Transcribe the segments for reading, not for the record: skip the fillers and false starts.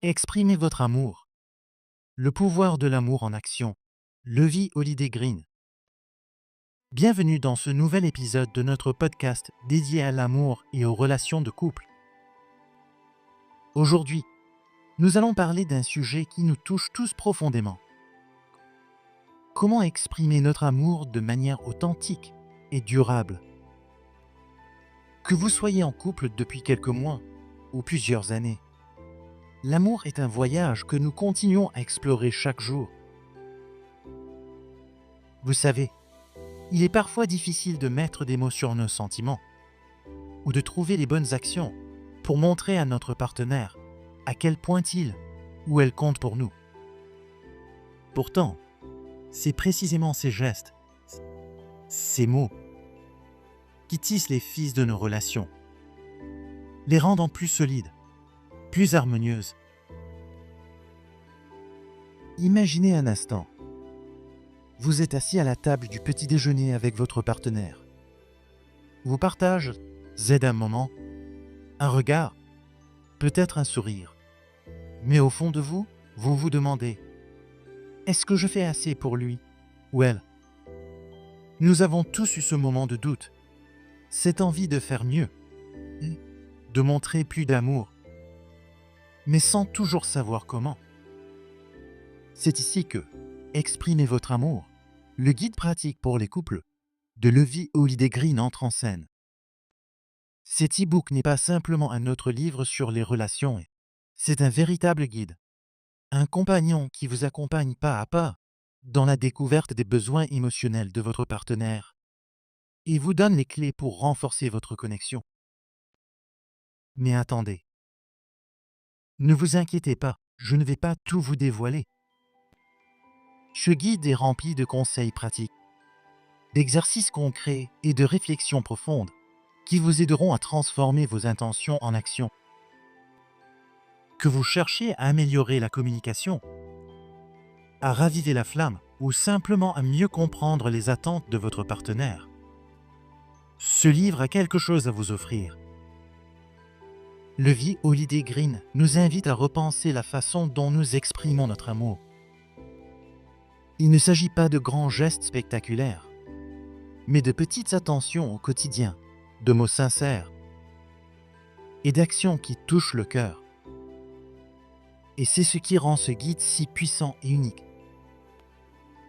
Exprimez votre amour. Le pouvoir de l'amour en action. Levi Holiday Green. Bienvenue dans ce nouvel épisode de notre podcast dédié à l'amour et aux relations de couple. Aujourd'hui, nous allons parler d'un sujet qui nous touche tous profondément. Comment exprimer notre amour de manière authentique et durable? Que vous soyez en couple depuis quelques mois ou plusieurs années, l'amour est un voyage que nous continuons à explorer chaque jour. Vous savez, il est parfois difficile de mettre des mots sur nos sentiments ou de trouver les bonnes actions pour montrer à notre partenaire à quel point il ou elle compte pour nous. Pourtant, c'est précisément ces gestes, ces mots, qui tissent les fils de nos relations, les rendant plus solides, plus harmonieuses. Imaginez un instant. Vous êtes assis à la table du petit déjeuner avec votre partenaire. Vous partagez un moment, un regard, peut-être un sourire. Mais au fond de vous, vous vous demandez, est-ce que je fais assez pour lui ou elle? Nous avons tous eu ce moment de doute, cette envie de faire mieux, de montrer plus d'amour, mais sans toujours savoir comment. C'est ici que Exprimez votre amour, le guide pratique pour les couples de Levi Holiday Green entre en scène. Cet e-book n'est pas simplement un autre livre sur les relations, c'est un véritable guide, un compagnon qui vous accompagne pas à pas dans la découverte des besoins émotionnels de votre partenaire et vous donne les clés pour renforcer votre connexion. Mais attendez, ne vous inquiétez pas, je ne vais pas tout vous dévoiler. Ce guide est rempli de conseils pratiques, d'exercices concrets et de réflexions profondes qui vous aideront à transformer vos intentions en action. Que vous cherchiez à améliorer la communication, à raviver la flamme ou simplement à mieux comprendre les attentes de votre partenaire, ce livre a quelque chose à vous offrir. Levi Holiday Green nous invite à repenser la façon dont nous exprimons notre amour. Il ne s'agit pas de grands gestes spectaculaires, mais de petites attentions au quotidien, de mots sincères et d'actions qui touchent le cœur. Et c'est ce qui rend ce guide si puissant et unique.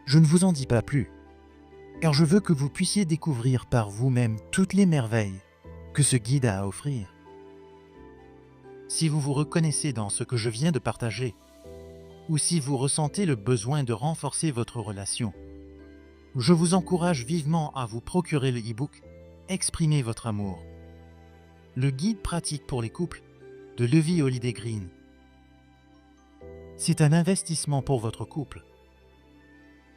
Je ne vous en dis pas plus, car je veux que vous puissiez découvrir par vous-même toutes les merveilles que ce guide a à offrir. Si vous vous reconnaissez dans ce que je viens de partager, ou si vous ressentez le besoin de renforcer votre relation, je vous encourage vivement à vous procurer le e-book Exprimez votre amour, le guide pratique pour les couples de Levi Holiday Green. C'est un investissement pour votre couple,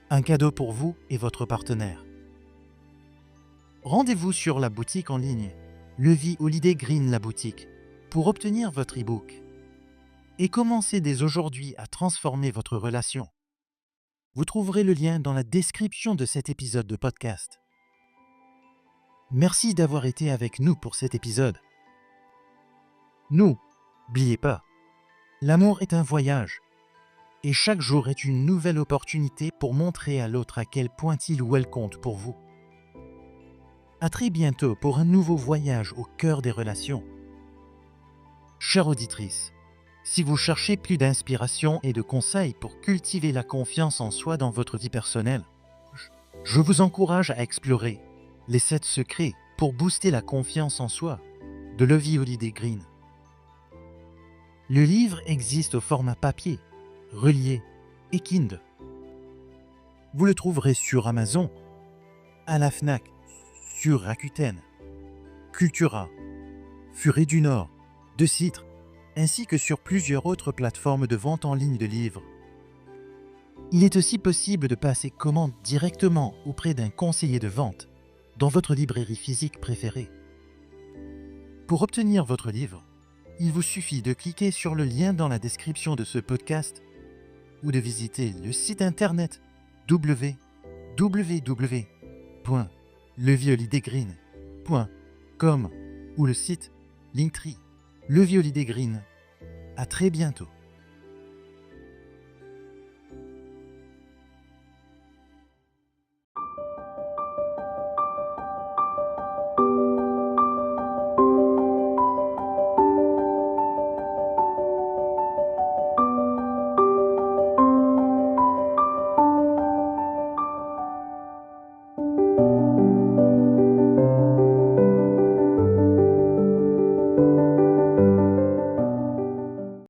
un cadeau pour vous et votre partenaire. Rendez-vous sur la boutique en ligne Levi Holiday Green la boutique pour obtenir votre e-book et commencez dès aujourd'hui à transformer votre relation. Vous trouverez le lien dans la description de cet épisode de podcast. Merci d'avoir été avec nous pour cet épisode. N'oubliez pas, l'amour est un voyage et chaque jour est une nouvelle opportunité pour montrer à l'autre à quel point il ou elle compte pour vous. À très bientôt pour un nouveau voyage au cœur des relations. Chère auditrice, si vous cherchez plus d'inspiration et de conseils pour cultiver la confiance en soi dans votre vie personnelle, je vous encourage à explorer les 7 secrets pour booster la confiance en soi de Levi Holiday Green. Le livre existe au format papier, relié et Kindle. Vous le trouverez sur Amazon, à la Fnac, sur Rakuten, Cultura, Furet du Nord, De Citre, ainsi que sur plusieurs autres plateformes de vente en ligne de livres. Il est aussi possible de passer commande directement auprès d'un conseiller de vente dans votre librairie physique préférée. Pour obtenir votre livre, il vous suffit de cliquer sur le lien dans la description de ce podcast ou de visiter le site internet www.leviholidaygreen.com ou le site Linktree Levi Holiday Green. À très bientôt.